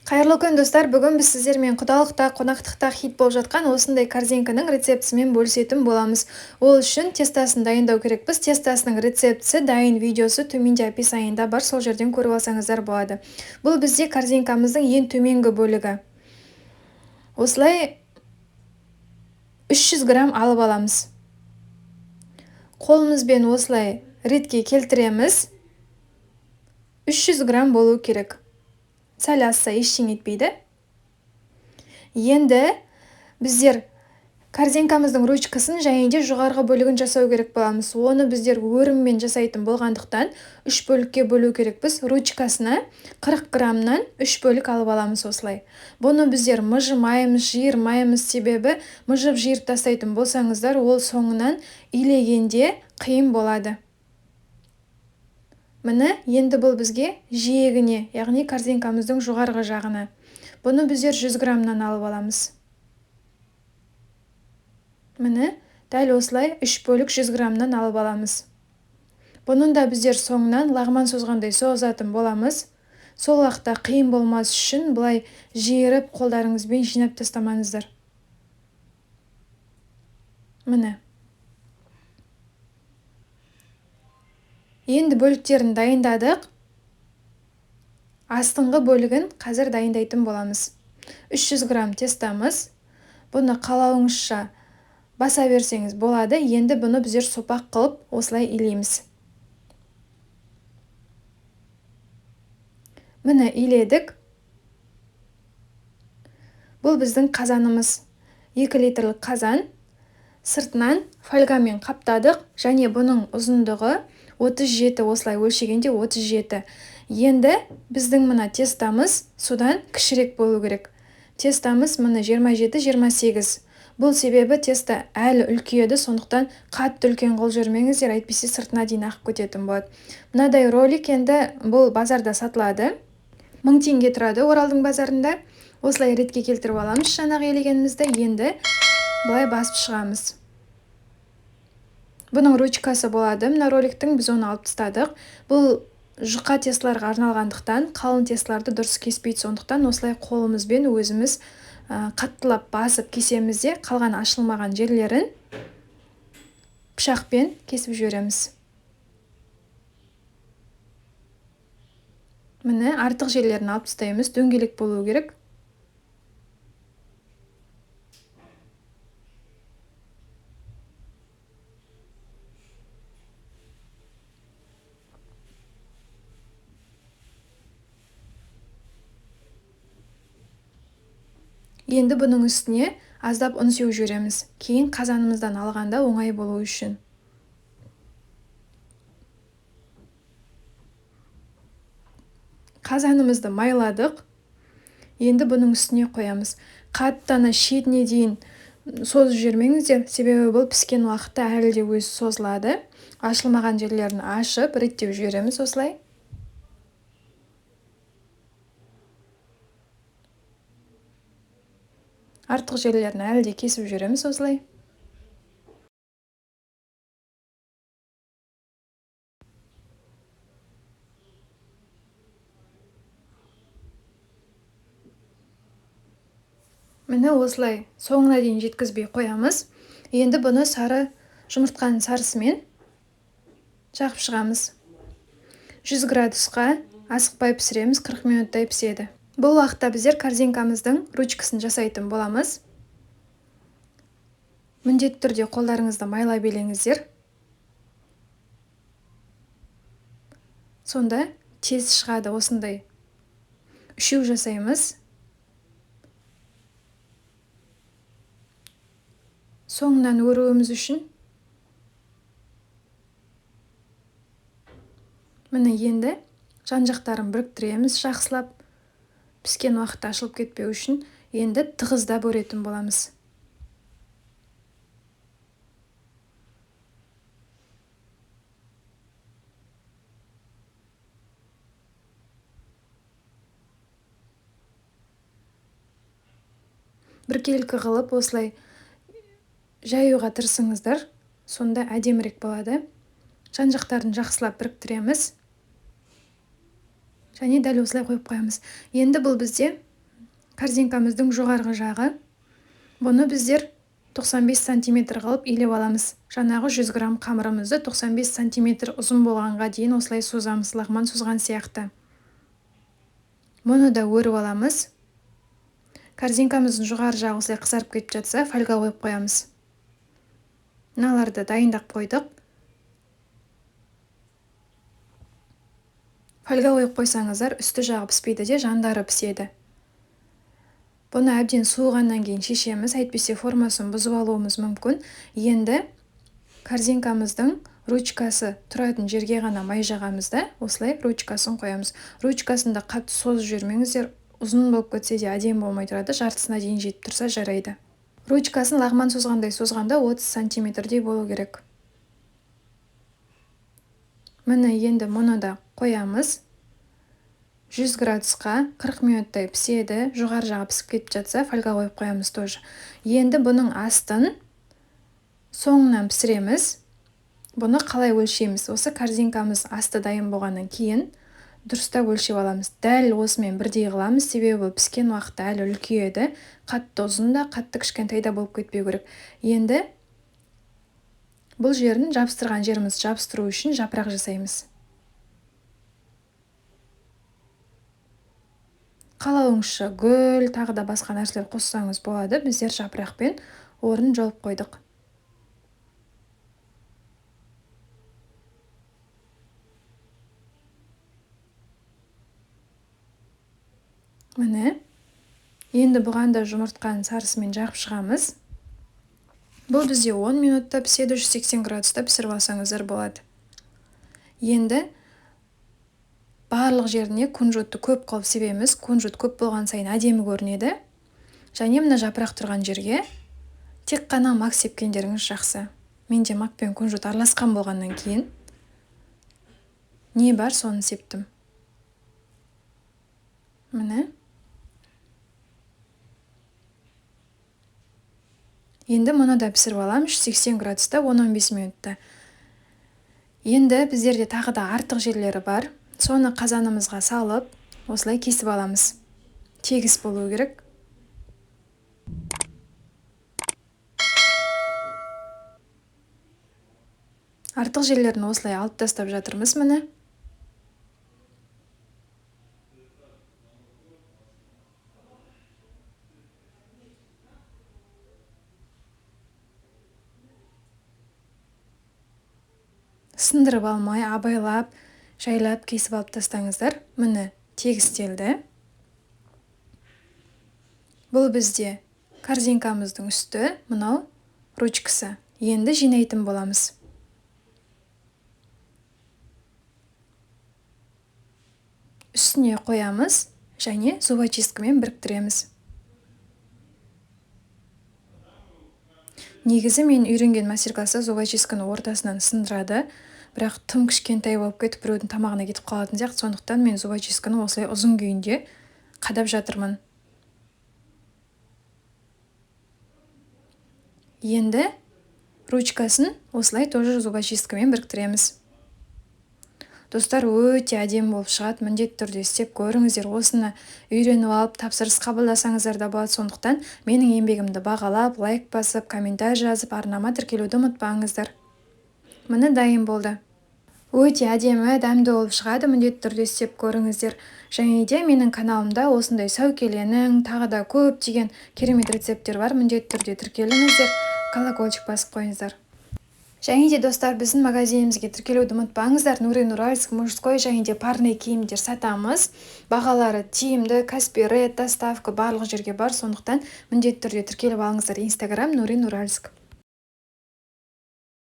Қайырлы күн достар, бүгін біз сіздермен құдалықта, қонақтықта хит болып жатқан осындай корзинканың рецептісімен бөлісетін боламыз. Ол үшін тестасын дайындау керекпіз. Тестасының рецептісі, дайын видеосы төменде описаниеда бар, сол жерден көріп алсаңыздар болады. Бұл бізде корзинкамыздың ең төменгі бөлігі. Осылай 300 грамм алып аламыз. Қолымызбен осылай ретке келтіреміз. 300 грамм болу керек. Сәл асса ештеңе етпейді. Енді біздер корзинкамыздың ручкасын және де жоғарғы бөлігін жасау керек боламыз. Оны біздер өріммен жасайтын болғандықтан 3 бөлікке бөлу керекпіз. Ручкасына 40 граммнан 3 бөлік алып аламыз осылай. Бұны біздер мыжымаймыз, жиырмаймыз, себебі мыжып жиырып тастайтын болсаңыздар, ол соңынан илегенде қиын болады. Міне, енді бұл бізге жиегіне, яғни корзинкамыздың жоғарғы жағына. Бұны біздер 100 граммнан алып аламыз. Міне, дәл осылай 3 бөлік 100 граммнан алып аламыз. Бұның да біздер соңынан лағман созғандай созатын боламыз. Сол уақытта қиын болмас үшін бұлай жиырып қолдарыңызбен жинап тастамаңыздар. Міне. Енді бөліктерін дайындадық. Астыңғы бөлігін қазір дайындайтын боламыз. 300 грамм тестамыз. Бұны қалауыңызша баса берсеңіз болады. Енді бұны біздер сопақ қылып осылай илейміз. Міне иледік. Бұл біздің қазанымыз. 2 литрлік қазан. Сыртынан фольгамен қаптадық, және бұның ұзындығы 37, осылай өлшегенде 37. Енді біздің мына тестамыз содан кішірек болу керек. Тестамыз мына 27-28. Бұл себебі теста әлі үлкейеді, сондықтан қатты үлкен қол жүрмеңіздер, әйтпесе сыртына дейін ағып кететін болады. Мынадай ролик енді бұл базарда сатылады. 1000 теңге тұрады Оралдың базарында. Осылай ретке келтіріп аламыз жаңағы елегенімізді. Енді былай басып шығамыз. Бұның ручкасы болады. Мына роликтің біз оны алып тастадық. Бұл жұқа тесталарға арналғандықтан қалың тесталарды дұрыс кеспейді, сондықтан осылай қолымызбен өзіміз қаттылап басып кесеміз де қалған ашылмаған жерлерін пышақпен кесіп жібереміз. Міне артық жерлерін алып тастаймыз. Дөңгелек болу керек. Енді бұның үстіне аздап ұн сеуіп жібереміз. Кейін қазанымыздан алғанда оңай болу үшін. Қазанымызды майладық. Енді бұның үстіне қоямыз. Қаттаны шетіне дейін созып жібермеңіздер, себебі бұл піскен уақытта әлі де өзі созылады. Ашылмаған жерлерін ашып, реттеп жібереміз осылай. Артық жерлерін әлі де кесіп жүреміз осылай. Міне осылай соңына дейін жеткізбей қоямыз. Енді бұны сары жұмыртқаның сарысымен жағып шығамыз. 100 градусқа асықпай пісіреміз, 40 минуттай піседі. Бұл уақытта біздер корзинкамыздың ручкасын жасайтын боламыз. Міндетті түрде қолдарыңызды майлай белеңіздер. Сонда тез шығады осындай. 3 жасаймыз. Соңынан өруіміз үшін. Міне енді жан-жақтарын біріктіреміз, жақсылап. Піскен уақытта ашылып кетпеу үшін енді тығыздап өретін боламыз. Біркелкі қылып осылай жаюға тырысыңыздар, сонда әдемірек болады. Жан-жақтарын жақсылап біріктіреміз. Және дәл осылай қойып қоямыз. Енді бұл бізде корзинкамыздың жоғарғы жағы. Бұны біздер 95 сантиметр қылып илеп аламыз. Жаңағы 100 грамм қамырымызды 95 сантиметр ұзын болғанға дейін осылай созамыз, лағман созған сияқты. Мұны да өріп аламыз. Корзинкамыздың жоғары жағы осылай қызарып кетіп жатса, фольга қойып қоямыз. Мыналарды дайындап қойдық. Фольга қойып қойсаңыздар, үсті жағы піспейді де, жандары піседі. Бұны әбден суығаннан кейін шешеміз, әйтпесе формасын бұзып алуымыз мүмкін. Енді корзинкамыздың ручкасы тұратын жерге ғана май жағамыз да, осылай ручкасын қоямыз. Ручкасында қатты созып жүрмеңіздер, ұзын болып кетсе де әдемі болмай тұрады, жартысына дейін жетіп тұрса жарайды. Ручкасын лағман созғандай созғанда 30 сантиметрдей болу керек. Міне енді мұны да қоямыз. 100 градусқа 40 минуттай піседі. Жоғары жағы пісіп кетіп жатса, фольга қойып қоямыз тоже. Енді бұның астын соңынан пісіреміз. Бұны қалай өлшейміз? Осы корзинкамыз асты дайын болғаннан кейін дұрыстап өлшеп аламыз. Дәл осымен бірдей қыламыз, себебі піскен уақытта әлі үлкейеді. Қатты ұзын да, қатты кішкентай да болып кетпеу керек. Енді бұл жерін жабыстырған жеріміз жабыстыру үшін жапырақ жасаймыз. Қалауыңызша гүл, тағы да басқа нәрселер қоссаңыз болады. Біздер жапырақпен орнын жауып қойдық. Міне, енді бұған да жұмыртқаның сарысымен жағып шығамыз. Бұл бізде 10 минутта піседі, 180 градуста пісіріп алсаңыздар болады. Енді барлық жеріне кунжутты көп қылып себеміз. Кунжут көп болған сайын әдемі көрінеді. Және мына жапырақ тұрған жерге тек қана мак сепкендеріңіз жақсы. Менде мак пен кунжут араласқан болғаннан кейін не бар соны септім. Міне. Енді мұны да пісіріп аламыз 180 градуста 10-15 минутта. Енді біздерде тағы да артық жерлері бар. Соны қазанымызға салып, осылай кесіп аламыз. Тегіс болу керек. Артық жерлерін осылай алып тастап жатырмыз міне. Сындырып алмай, абайлап, жайлап кесіп алып тастаңыздар. Міне тегістелді. Бұл бізде корзинкамыздың үсті, мынау ручкасы. Енді жинайтын боламыз. Үстіне қоямыз және зубочисткамен біріктіреміз. Негізі мен үйренген мастер-класста зубочистканы ортасынан сындырады. Бірақ тым кішкентай болып кетіп, біреудің тамағына кетіп қалатын сияқты, сондықтан мен зубочистканы осылай ұзын күйінде қадап жатырмын. Енді ручкасын осылай тоже зубочисткамен біріктіреміз. Достар, өте әдемі болып шығады. Міндетті түрде істеп көріңіздер. Осыны үйреніп алып, тапсырыс қабылдасаңыздар да болады. Сондықтан менің еңбегімді бағалап, лайк басып, комментарий жазып, арнама тіркелуді ұмытпаңыздар. Міне дайын болды. Өте әдемі, дәмді болып шығады. Міндетті түрде істеп көріңіздер. Және де менің каналымда осындай сәукеленің, тағы да көптеген керемет рецепттер бар. Міндетті түрде тіркеліңіздер, колокольчик басып қойыңыздар. Және де достар, біздің магазинімізге тіркелуді ұмытпаңыздар. Нурин Уральск мужской және де парный киімдер сатамыз. Бағалары тиімді, Каспи, Ред, доставка барлық жерге бар. Сондықтан міндетті түрде тіркеліп алыңыздар. Инстаграм Нурин Уральск.